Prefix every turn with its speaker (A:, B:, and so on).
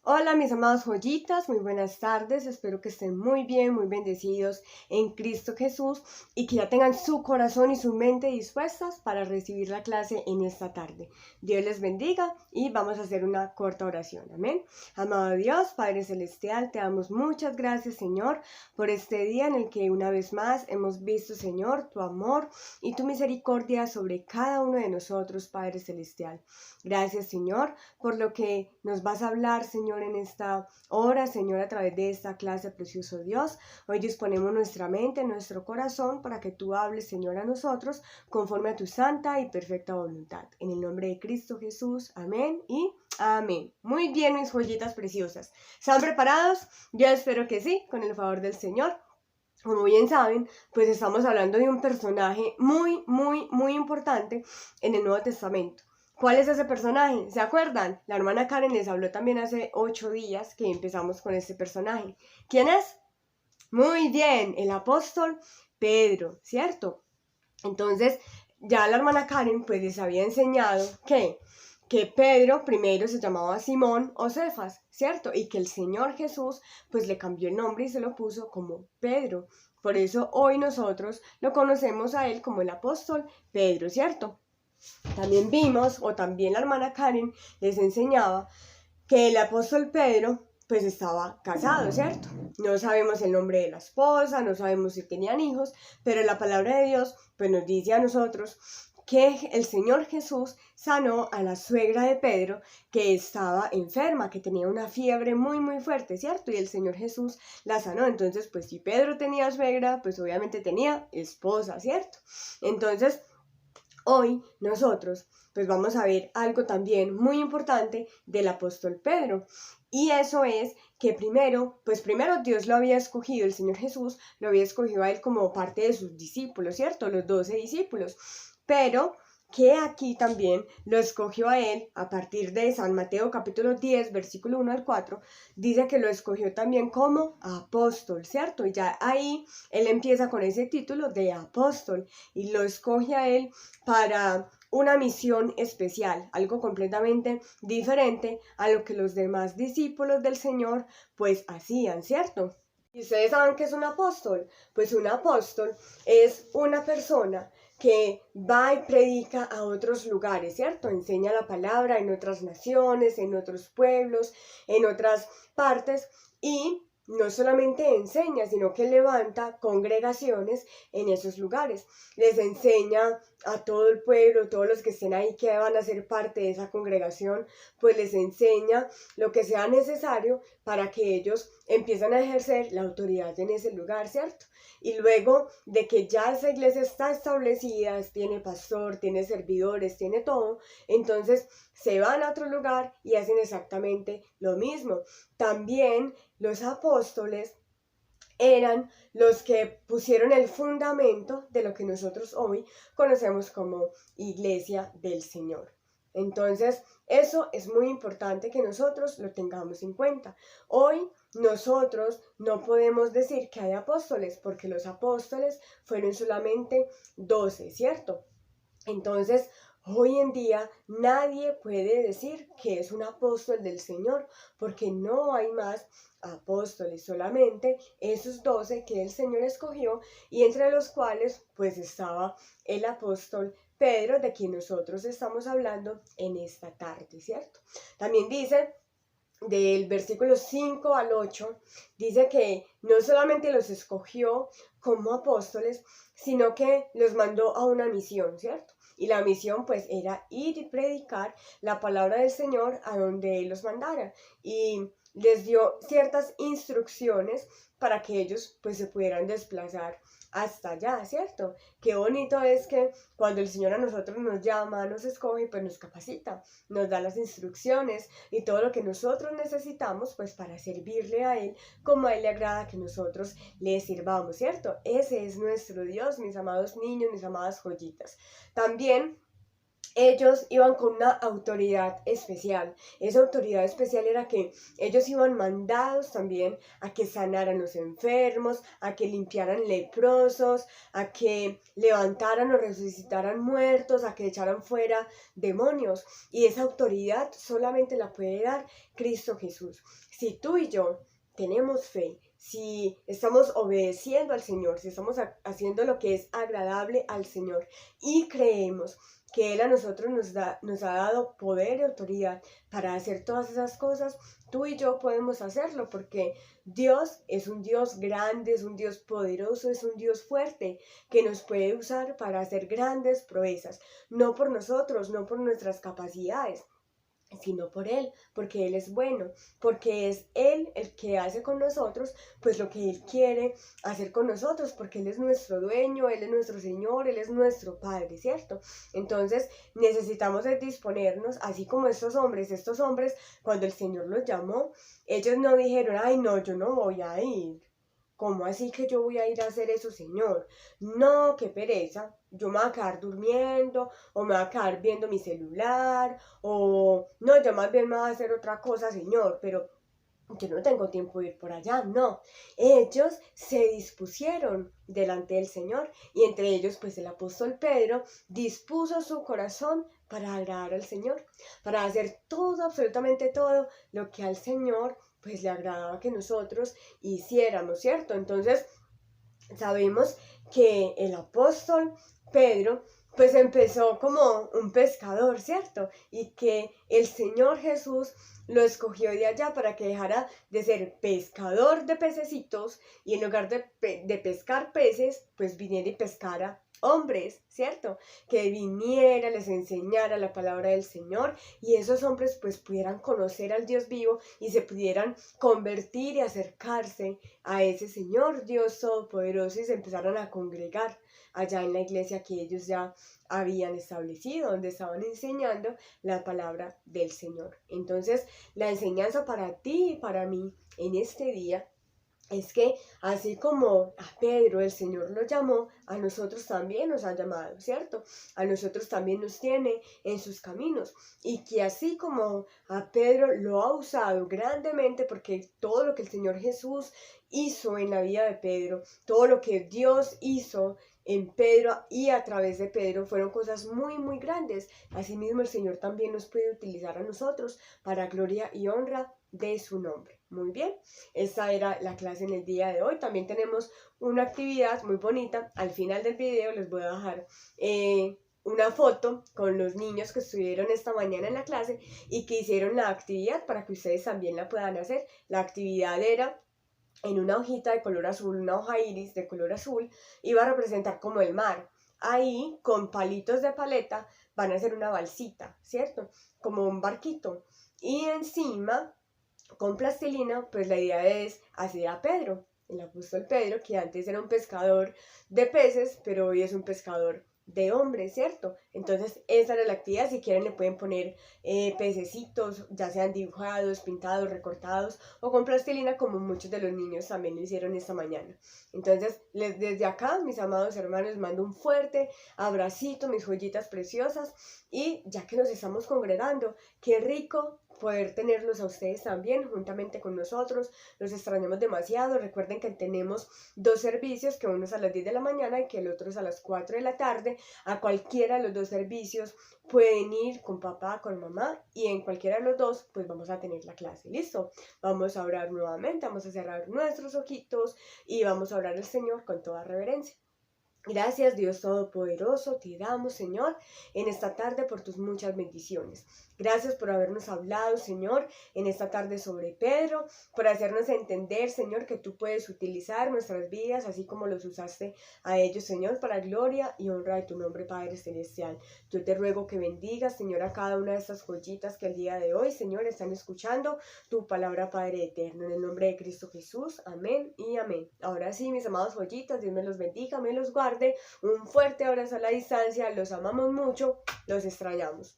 A: Hola mis amados joyitas, muy buenas tardes, espero que estén muy bien, muy bendecidos en Cristo Jesús y que ya tengan su corazón y su mente dispuestas para recibir la clase en esta tarde. Dios les bendiga y vamos a hacer una corta oración, amén. Amado Dios, Padre Celestial, te damos muchas gracias Señor por este día en el que una vez más hemos visto Señor tu amor y tu misericordia sobre cada uno de nosotros, Padre Celestial. Gracias Señor por lo que nos vas a hablar Señor en esta hora, Señor, a través de esta clase, precioso Dios. Hoy disponemos nuestra mente, nuestro corazón, para que tú hables, Señor, a nosotros, conforme a tu santa y perfecta voluntad. En el nombre de Cristo Jesús, amén y amén. Muy bien, mis joyitas preciosas. ¿Están preparados? Yo espero que sí, con el favor del Señor. Como bien saben, pues estamos hablando de un personaje muy importante en el Nuevo Testamento. ¿Cuál es ese personaje? ¿Se acuerdan? La hermana Karen les habló también hace 8 días que empezamos con este personaje. ¿Quién es? Muy bien, el apóstol Pedro, ¿cierto? Entonces, ya la hermana Karen pues les había enseñado que Pedro primero se llamaba Simón o Cefas, ¿cierto? Y que el Señor Jesús pues le cambió el nombre y se lo puso como Pedro. Por eso hoy nosotros lo conocemos a él como el apóstol Pedro, ¿cierto? También vimos, o también la hermana Karen les enseñaba que el apóstol Pedro pues estaba casado, ¿cierto? No sabemos el nombre de la esposa, no sabemos si tenían hijos, pero la palabra de Dios pues nos dice a nosotros que el Señor Jesús sanó a la suegra de Pedro que estaba enferma, que tenía una fiebre muy fuerte, ¿cierto? Y el Señor Jesús la sanó. Entonces, pues si Pedro tenía suegra, pues obviamente tenía esposa, ¿cierto? Entonces, hoy nosotros pues vamos a ver algo también muy importante del apóstol Pedro. Y eso es que primero Dios lo había escogido, el Señor Jesús lo había escogido a él como parte de sus discípulos, ¿cierto? Los 12 discípulos. Pero que aquí también lo escogió a él a partir de San Mateo capítulo 10, versículo 1 al 4, dice que lo escogió también como apóstol, ¿cierto? Y ya ahí él empieza con ese título de apóstol y lo escoge a él para una misión especial, algo completamente diferente a lo que los demás discípulos del Señor pues hacían, ¿cierto? ¿Y ustedes saben qué es un apóstol? Pues un apóstol es una persona que va y predica a otros lugares, ¿cierto? Enseña la palabra en otras naciones, en otros pueblos, en otras partes y no solamente enseña, sino que levanta congregaciones en esos lugares. Les enseña a todo el pueblo, todos los que estén ahí que van a ser parte de esa congregación, pues les enseña lo que sea necesario para que ellos empiecen a ejercer la autoridad en ese lugar, ¿cierto? Y luego de que ya esa iglesia está establecida, tiene pastor, tiene servidores, tiene todo, entonces se van a otro lugar y hacen exactamente lo mismo. También los apóstoles eran los que pusieron el fundamento de lo que nosotros hoy conocemos como Iglesia del Señor. Entonces, eso es muy importante que nosotros lo tengamos en cuenta. Hoy nosotros no podemos decir que hay apóstoles, porque los apóstoles fueron solamente 12, ¿cierto? Entonces, hoy en día nadie puede decir que es un apóstol del Señor, porque no hay más apóstoles, solamente esos 12 que el Señor escogió y entre los cuales pues estaba el apóstol Pedro, de quien nosotros estamos hablando en esta tarde, ¿cierto? También dice del versículo 5 al 8, dice que no solamente los escogió como apóstoles, sino que los mandó a una misión, ¿cierto? Y la misión pues era ir y predicar la palabra del Señor a donde Él los mandara. Y les dio ciertas instrucciones para que ellos pues se pudieran desplazar hasta allá, ¿cierto? Qué bonito es que cuando el Señor a nosotros nos llama, nos escoge, pues nos capacita, nos da las instrucciones y todo lo que nosotros necesitamos pues para servirle a Él como a Él le agrada que nosotros le sirvamos, ¿cierto? Ese es nuestro Dios, mis amados niños, mis amadas joyitas. También ellos iban con una autoridad especial. Esa autoridad especial era que ellos iban mandados también a que sanaran los enfermos, a que limpiaran leprosos, a que levantaran o resucitaran muertos, a que echaran fuera demonios. Y esa autoridad solamente la puede dar Cristo Jesús. Si tú y yo tenemos fe, si estamos obedeciendo al Señor, si estamos haciendo lo que es agradable al Señor y creemos que Él a nosotros nos ha dado poder y autoridad para hacer todas esas cosas, tú y yo podemos hacerlo, porque Dios es un Dios grande, es un Dios poderoso, es un Dios fuerte, que nos puede usar para hacer grandes proezas, no por nosotros, no por nuestras capacidades, sino por Él, porque Él es bueno, porque es Él el que hace con nosotros pues lo que Él quiere hacer con nosotros, porque Él es nuestro dueño, Él es nuestro Señor, Él es nuestro Padre, ¿cierto? Entonces necesitamos disponernos, así como estos hombres cuando el Señor los llamó, ellos no dijeron, ay no, yo no voy a ir. ¿Cómo así que yo voy a ir a hacer eso, Señor? No, qué pereza. Yo me voy a quedar durmiendo, o me voy a quedar viendo mi celular, o no, yo más bien me voy a hacer otra cosa, Señor, pero yo no tengo tiempo de ir por allá, no. Ellos se dispusieron delante del Señor, y entre ellos, pues el apóstol Pedro dispuso su corazón para agradar al Señor, para hacer todo, absolutamente todo lo que al Señor pues le agradaba que nosotros hiciéramos, ¿cierto? Entonces sabemos que el apóstol Pedro pues empezó como un pescador, ¿cierto? Y que el Señor Jesús lo escogió de allá para que dejara de ser pescador de pececitos y en lugar de pescar peces, pues viniera y pescara hombres, ¿cierto? Que viniera, les enseñara la palabra del Señor y esos hombres pues pudieran conocer al Dios vivo y se pudieran convertir y acercarse a ese Señor Dios Todopoderoso y se empezaron a congregar allá en la iglesia que ellos ya habían establecido, donde estaban enseñando la palabra del Señor. Entonces, la enseñanza para ti y para mí en este día es que así como a Pedro el Señor lo llamó, a nosotros también nos ha llamado, ¿cierto? A nosotros también nos tiene en sus caminos. Y que así como a Pedro lo ha usado grandemente, porque todo lo que el Señor Jesús hizo en la vida de Pedro, todo lo que Dios hizo en Pedro y a través de Pedro fueron cosas muy, muy grandes. Asimismo, el Señor también nos puede utilizar a nosotros para gloria y honra de su nombre. Muy bien, esta era la clase en el día de hoy. También tenemos una actividad muy bonita. Al final del video les voy a dejar una foto con los niños que estuvieron esta mañana en la clase y que hicieron la actividad para que ustedes también la puedan hacer. La actividad era en una hojita de color azul, una hoja iris de color azul, iba a representar como el mar. Ahí, con palitos de paleta, van a hacer una balsita, ¿cierto? Como un barquito. Y encima, con plastilina, pues la idea es hacer a Pedro, el apóstol Pedro, que antes era un pescador de peces, pero hoy es un pescador de hombres, ¿cierto? Entonces esa era la actividad. Si quieren le pueden poner pececitos, ya sean dibujados, pintados, recortados o con plastilina, como muchos de los niños también lo hicieron esta mañana. Entonces desde acá, mis amados hermanos, mando un fuerte abracito, mis joyitas preciosas, y ya que nos estamos congregando, qué rico poder tenerlos a ustedes también juntamente con nosotros. Los extrañamos demasiado. Recuerden que tenemos 2 servicios, que uno es a las 10 de la mañana y que el otro es a las 4 de la tarde. A cualquiera de los 2 servicios pueden ir con papá, con mamá, y en cualquiera de los 2 pues vamos a tener la clase. ¿Listo? Vamos a orar nuevamente, vamos a cerrar nuestros ojitos y vamos a orar al Señor con toda reverencia. Gracias, Dios Todopoderoso, te damos, Señor, en esta tarde por tus muchas bendiciones. Gracias por habernos hablado, Señor, en esta tarde sobre Pedro, por hacernos entender, Señor, que tú puedes utilizar nuestras vidas, así como los usaste a ellos, Señor, para gloria y honra de tu nombre, Padre Celestial. Yo te ruego que bendigas, Señor, a cada una de estas joyitas que el día de hoy, Señor, están escuchando tu palabra, Padre eterno, en el nombre de Cristo Jesús. Amén y amén. Ahora sí, mis amados joyitas, Dios me los bendiga, me los guarde. Un fuerte abrazo a la distancia, los amamos mucho, los extrañamos.